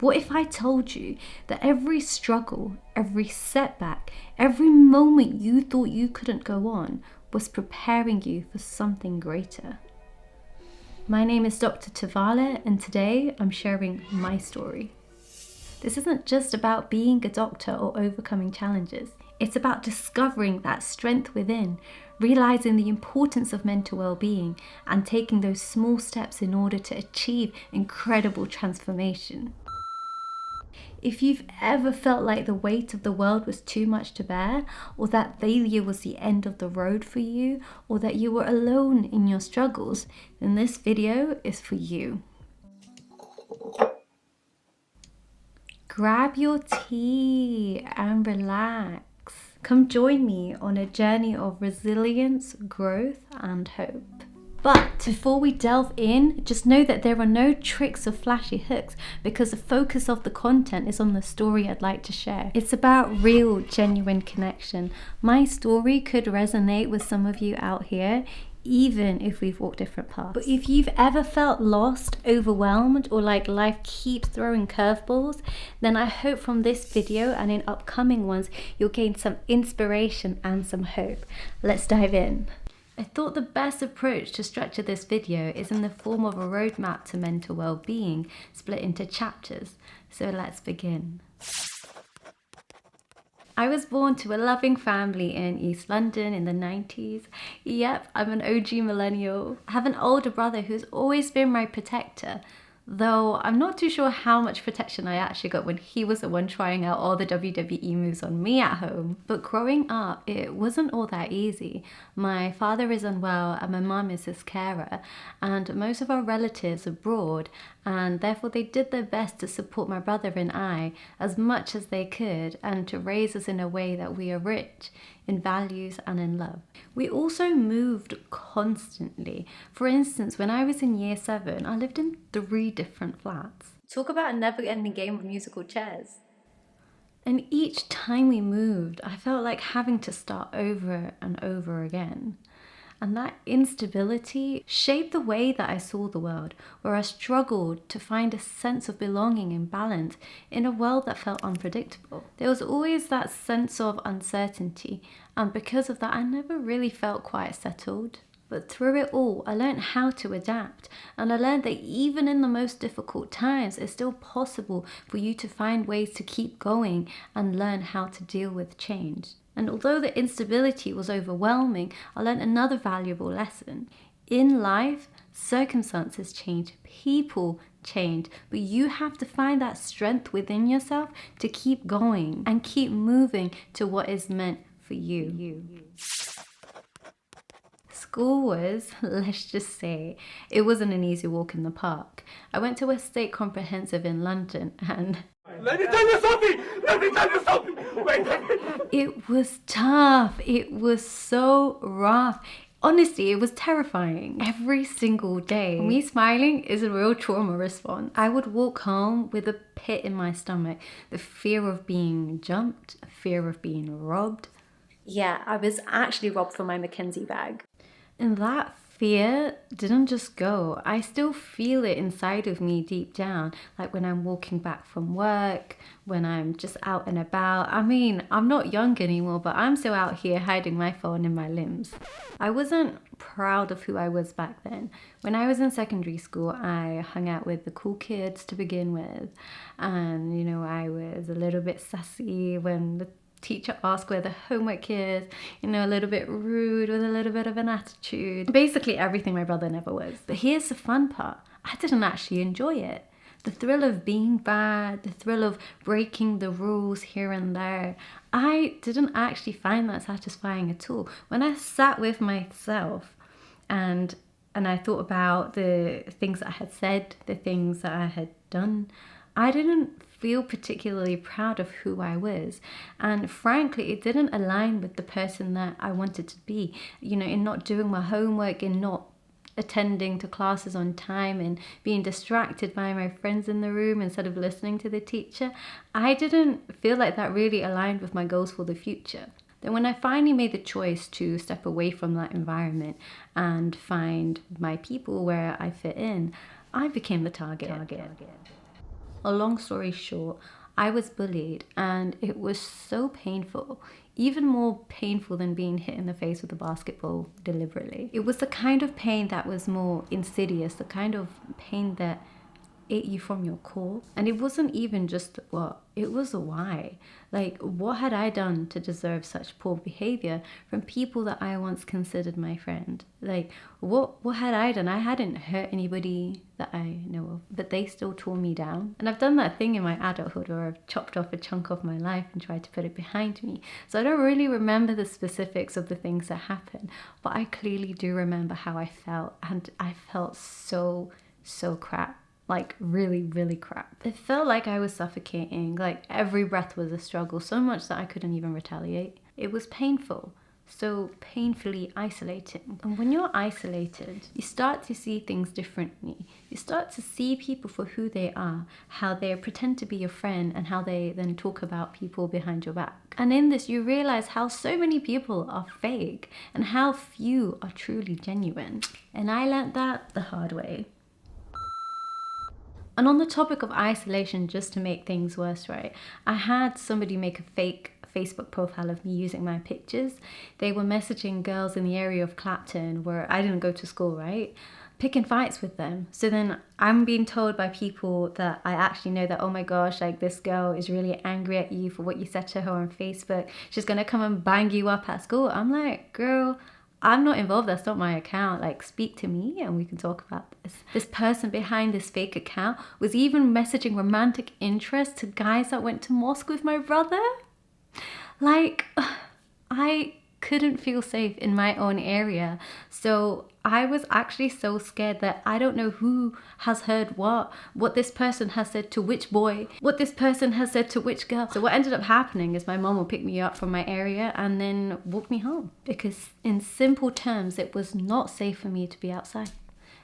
What if I told you that every struggle, every setback, every moment you thought you couldn't go on was preparing you for something greater? My name is Dr. Tavala, and today I'm sharing my story. This isn't just about being a doctor or overcoming challenges. It's about discovering that strength within, realizing the importance of mental well-being, and taking those small steps in order to achieve incredible transformation. If you've ever felt like the weight of the world was too much to bear, or that failure was the end of the road for you, or that you were alone in your struggles, then this video is for you. Grab your tea and relax. Come join me on a journey of resilience, growth, and hope. But before we delve in, just know that there are no tricks or flashy hooks, because the focus of the content is on the story I'd like to share. It's about real, genuine connection. My story could resonate with some of you out here, even if we've walked different paths. But if you've ever felt lost, overwhelmed, or like life keeps throwing curveballs, then I hope from this video and in upcoming ones, you'll gain some inspiration and some hope. Let's dive in. I thought the best approach to structure this video is in the form of a roadmap to mental well-being, split into chapters. So let's begin. I was born to a loving family in East London in the 90s. Yep, I'm an OG millennial. I have an older brother who's always been my protector, though I'm not too sure how much protection I actually got when he was the one trying out all the WWE moves on me at home. But growing up, it wasn't all that easy. My father is unwell and my mum is his carer, and most of our relatives are abroad, and therefore they did their best to support my brother and I as much as they could, and to raise us in a way that we are rich in values and in love. We also moved constantly. For instance, when I was in year 7, I lived in 3 different flats. Talk about a never-ending game of musical chairs. And each time we moved, I felt like having to start over and over again. And that instability shaped the way that I saw the world, where I struggled to find a sense of belonging and balance in a world that felt unpredictable. There was always that sense of uncertainty, and because of that, I never really felt quite settled. But through it all, I learned how to adapt, and I learned that even in the most difficult times, it's still possible for you to find ways to keep going and learn how to deal with change. And although the instability was overwhelming, I learned another valuable lesson. In life, circumstances change, people change, but you have to find that strength within yourself to keep going and keep moving to what is meant for you. School was, let's just say, it wasn't an easy walk in the park. I went to a state comprehensive in London, and let me tell you something! Let me tell you something! Wait. It was tough. It was so rough. Honestly, it was terrifying every single day. Me smiling is a real trauma response. I would walk home with a pit in my stomach, the fear of being jumped, fear of being robbed. Yeah, I was actually robbed from my Mackenzie bag. And that fear didn't just go. I still feel it inside of me deep down, like when I'm walking back from work, when I'm just out and about. I mean, I'm not young anymore, but I'm still out here hiding my phone in my limbs. I wasn't proud of who I was back then. When I was in secondary school, I hung out with the cool kids to begin with. And, I was a little bit sassy when the teacher asked where the homework is, a little bit rude with a little bit of an attitude. Basically everything my brother never was. But here's the fun part. I didn't actually enjoy it. The thrill of being bad, the thrill of breaking the rules here and there, I didn't actually find that satisfying at all. When I sat with myself and I thought about the things that I had said, the things that I had done, I didn't feel particularly proud of who I was. And frankly, it didn't align with the person that I wanted to be. In not doing my homework, in not attending to classes on time, and being distracted by my friends in the room instead of listening to the teacher. I didn't feel like that really aligned with my goals for the future. Then when I finally made the choice to step away from that environment and find my people where I fit in, I became the target. A long story short, I was bullied and it was so painful, even more painful than being hit in the face with a basketball deliberately. It was the kind of pain that was more insidious, the kind of pain that ate you from your core. And it wasn't even just what, it was a why. Like, what had I done to deserve such poor behavior from people that I once considered my friend? Like, what had I done? I hadn't hurt anybody that I know of, but they still tore me down. And I've done that thing in my adulthood where I've chopped off a chunk of my life and tried to put it behind me. So I don't really remember the specifics of the things that happened, but I clearly do remember how I felt, and I felt so crap. Like really, really crap. It felt like I was suffocating, like every breath was a struggle, so much that I couldn't even retaliate. It was painful, so painfully isolating. And when you're isolated, you start to see things differently. You start to see people for who they are, how they pretend to be your friend, and how they then talk about people behind your back. And in this, you realize how so many people are fake and how few are truly genuine. And I learned that the hard way. And on the topic of isolation, just to make things worse, right, I had somebody make a fake Facebook profile of me using my pictures. They were messaging girls in the area of Clapton where I didn't go to school, right, picking fights with them. So then I'm being told by people that I actually know that, oh my gosh, like this girl is really angry at you for what you said to her on Facebook. She's gonna come and bang you up at school. I'm like, girl, I'm not involved, that's not my account. Like, speak to me and we can talk about this. This person behind this fake account was even messaging romantic interest to guys that went to mosque with my brother. Like, I couldn't feel safe in my own area. So I was actually so scared that I don't know who has heard what this person has said to which boy, what this person has said to which girl. So what ended up happening is my mom will pick me up from my area and then walk me home, because in simple terms, it was not safe for me to be outside.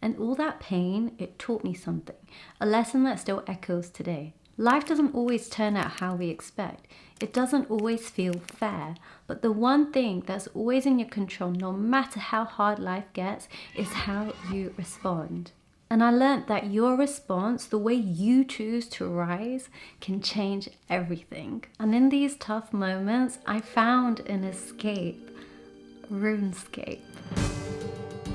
And all that pain, it taught me something, a lesson that still echoes today. Life doesn't always turn out how we expect. It doesn't always feel fair, but the one thing that's always in your control, no matter how hard life gets, is how you respond. And I learned that your response, the way you choose to rise, can change everything. And in these tough moments, I found an escape, RuneScape.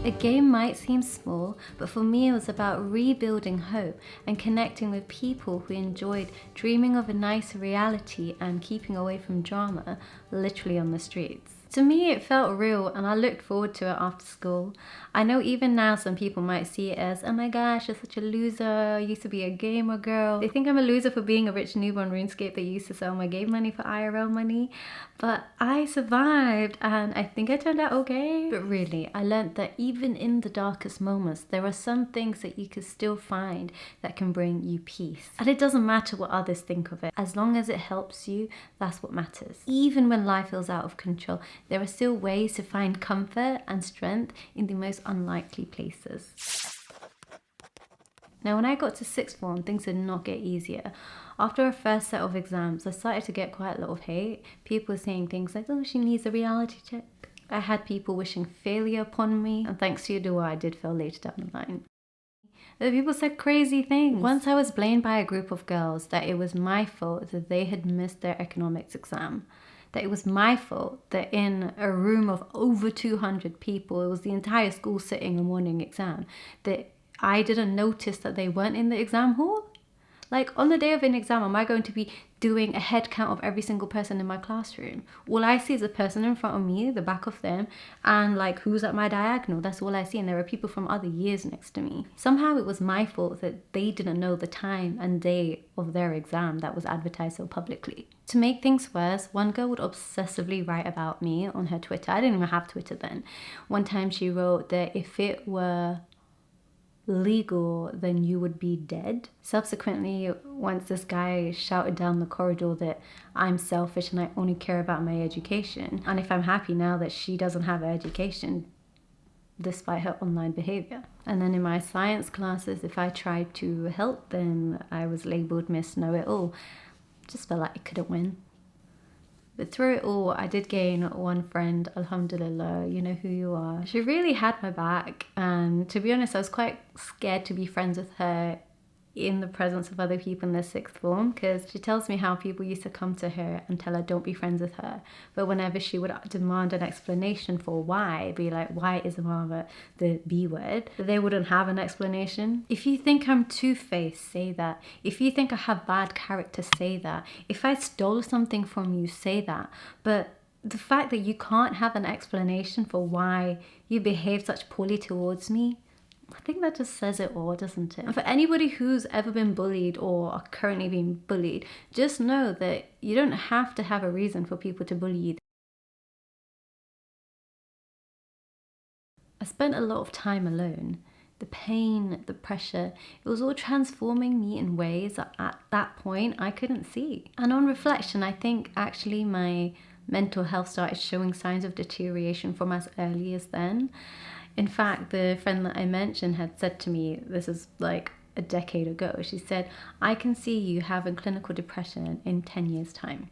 A game might seem small, but for me it was about rebuilding hope and connecting with people who enjoyed dreaming of a nicer reality and keeping away from drama, literally on the streets. To me, it felt real and I looked forward to it after school. I know even now some people might see it as, oh my gosh, you're such a loser, I used to be a gamer girl. They think I'm a loser for being a rich noob on RuneScape that used to sell my game money for IRL money. But I survived and I think I turned out okay. But really, I learned that even in the darkest moments, there are some things that you can still find that can bring you peace. And it doesn't matter what others think of it. As long as it helps you, that's what matters. Even when life feels out of control, there are still ways to find comfort and strength in the most unlikely places. Now, when I got to sixth form, things did not get easier. After our first set of exams, I started to get quite a lot of hate. People were saying things like, oh, she needs a reality check. I had people wishing failure upon me, and thanks to your dua, I did fail later down the line. But people said crazy things. Once I was blamed by a group of girls that it was my fault that they had missed their economics exam. That it was my fault that in a room of over 200 people, it was the entire school sitting a morning exam, that I didn't notice that they weren't in the exam hall. Like, on the day of an exam, am I going to be doing a head count of every single person in my classroom? All I see is a person in front of me, the back of them, and like who's at my diagonal. That's all I see, and there are people from other years next to me. Somehow it was my fault that they didn't know the time and day of their exam that was advertised so publicly. To make things worse, one girl would obsessively write about me on her Twitter. I didn't even have Twitter then. One time she wrote that if it were legal, then you would be dead. Subsequently, once this guy shouted down the corridor that I'm selfish and I only care about my education, and if I'm happy now that she doesn't have her education despite her online behavior. And then in my science classes, if I tried to help, then I was labeled Miss Know-It-All. Just felt like I couldn't win. But through it all, I did gain one friend, alhamdulillah, you know who you are. She really had my back, and to be honest, I was quite scared to be friends with her in the presence of other people in the sixth form, because she tells me how people used to come to her and tell her don't be friends with her, but whenever she would demand an explanation for why, be like, why is Amara the B word, they wouldn't have an explanation. If you think I'm two-faced, say that. If you think I have bad character, say that. If I stole something from you, say that. But the fact that you can't have an explanation for why you behave such poorly towards me, I think that just says it all, doesn't it? And for anybody who's ever been bullied or are currently being bullied, just know that you don't have to have a reason for people to bully you. I spent a lot of time alone. The pain, the pressure, it was all transforming me in ways that at that point I couldn't see. And on reflection, I think actually my mental health started showing signs of deterioration from as early as then. In fact, the friend that I mentioned had said to me, this is like a decade ago, she said, I can see you having clinical depression in 10 years' time.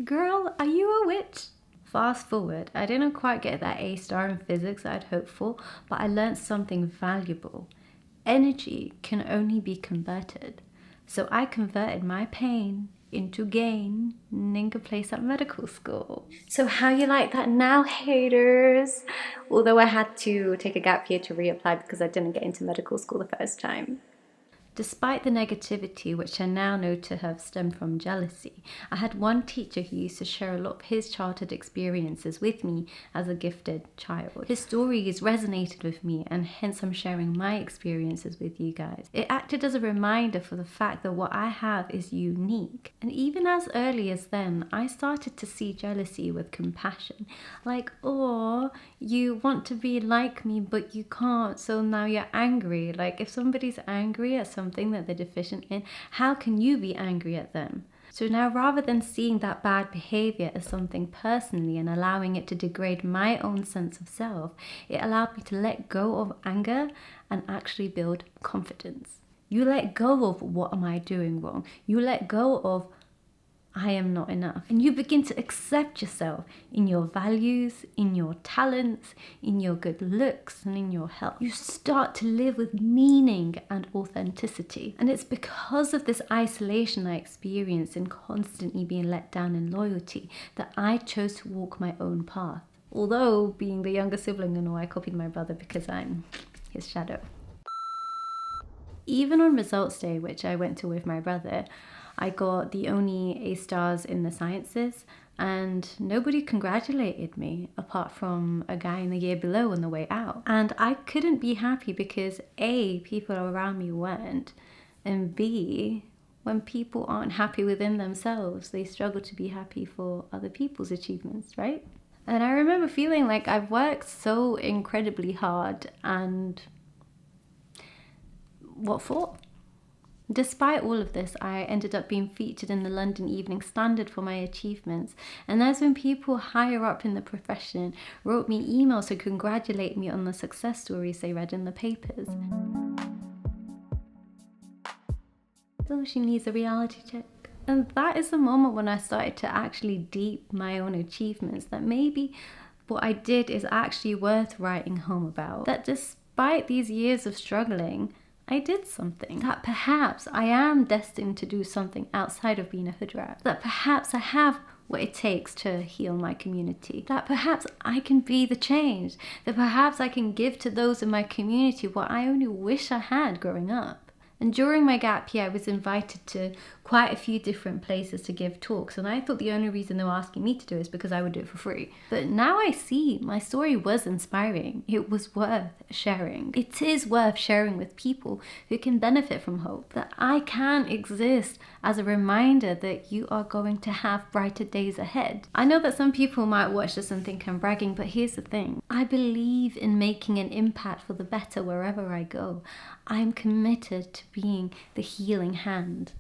Girl, are you a witch? Fast forward, I didn't quite get that A star in physics I'd hoped for, but I learned something valuable. Energy can only be converted. So I converted my pain into gain in a place at medical school. So how you like that now, haters? Although I had to take a gap year to reapply because I didn't get into medical school the first time. Despite the negativity, which I now know to have stemmed from jealousy, I had one teacher who used to share a lot of his childhood experiences with me as a gifted child. His stories resonated with me, and hence I'm sharing my experiences with you guys. It acted as a reminder for the fact that what I have is unique. And even as early as then, I started to see jealousy with compassion. Like, oh, you want to be like me, but you can't, so now you're angry. Like, if somebody's angry at something that they're deficient in, how can you be angry at them? So now, rather than seeing that bad behavior as something personally and allowing it to degrade my own sense of self, it allowed me to let go of anger and actually build confidence. You let go of what am I doing wrong? You let go of I am not enough. And you begin to accept yourself in your values, in your talents, in your good looks, and in your health. You start to live with meaning and authenticity. And it's because of this isolation I experienced in constantly being let down in loyalty that I chose to walk my own path. Although, being the younger sibling and all, I copied my brother because I'm his shadow. Even on results day, which I went to with my brother, I got the only A stars in the sciences, and nobody congratulated me apart from a guy in the year below on the way out. And I couldn't be happy because A, people around me weren't, and B, when people aren't happy within themselves, they struggle to be happy for other people's achievements, right? And I remember feeling like I've worked so incredibly hard, and what for? Despite all of this, I ended up being featured in the London Evening Standard for my achievements, and that's when people higher up in the profession wrote me emails to congratulate me on the success stories they read in the papers. So she needs a reality check. And that is the moment when I started to actually deep my own achievements, that maybe what I did is actually worth writing home about. That despite these years of struggling, I did something. That perhaps I am destined to do something outside of being a hood rat. That perhaps I have what it takes to heal my community. That perhaps I can be the change. That perhaps I can give to those in my community what I only wish I had growing up. And during my gap year, I was invited to quite a few different places to give talks, and I thought the only reason they were asking me to do it is because I would do it for free. But now I see my story was inspiring. It was worth sharing. It is worth sharing with people who can benefit from hope, that I can exist as a reminder that you are going to have brighter days ahead. I know that some people might watch this and think I'm bragging, but here's the thing. I believe in making an impact for the better wherever I go. I'm committed to being the healing hand.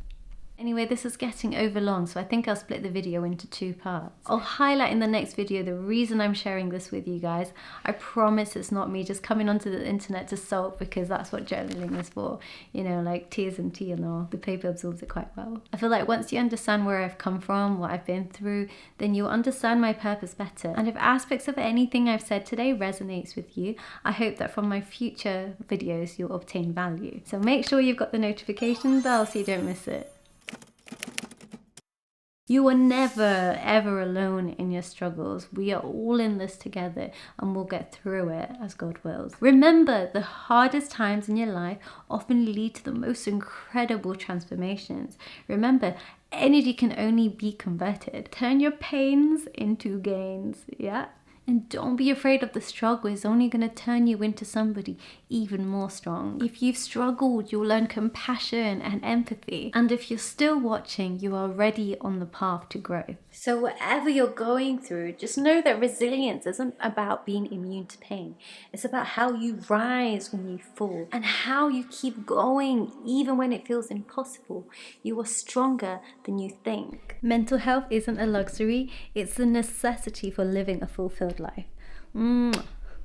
Anyway, this is getting over long, so I think I'll split the video into 2 parts. I'll highlight in the next video the reason I'm sharing this with you guys. I promise it's not me just coming onto the internet to sulk, because that's what journaling is for. You know, like tears and tea and all. The paper absorbs it quite well. I feel like once you understand where I've come from, what I've been through, then you'll understand my purpose better. And if aspects of anything I've said today resonates with you, I hope that from my future videos you'll obtain value. So make sure you've got the notification bell so you don't miss it. You are never, ever alone in your struggles. We are all in this together and we'll get through it as God wills. Remember, the hardest times in your life often lead to the most incredible transformations. Remember, energy can only be converted. Turn your pains into gains, yeah? And don't be afraid of the struggle. It's only going to turn you into somebody even more strong. If you've struggled, you'll learn compassion and empathy. And if you're still watching, you are already on the path to growth. So whatever you're going through, just know that resilience isn't about being immune to pain. It's about how you rise when you fall and how you keep going even when it feels impossible. You are stronger than you think. Mental health isn't a luxury, it's a necessity for living a fulfilled life.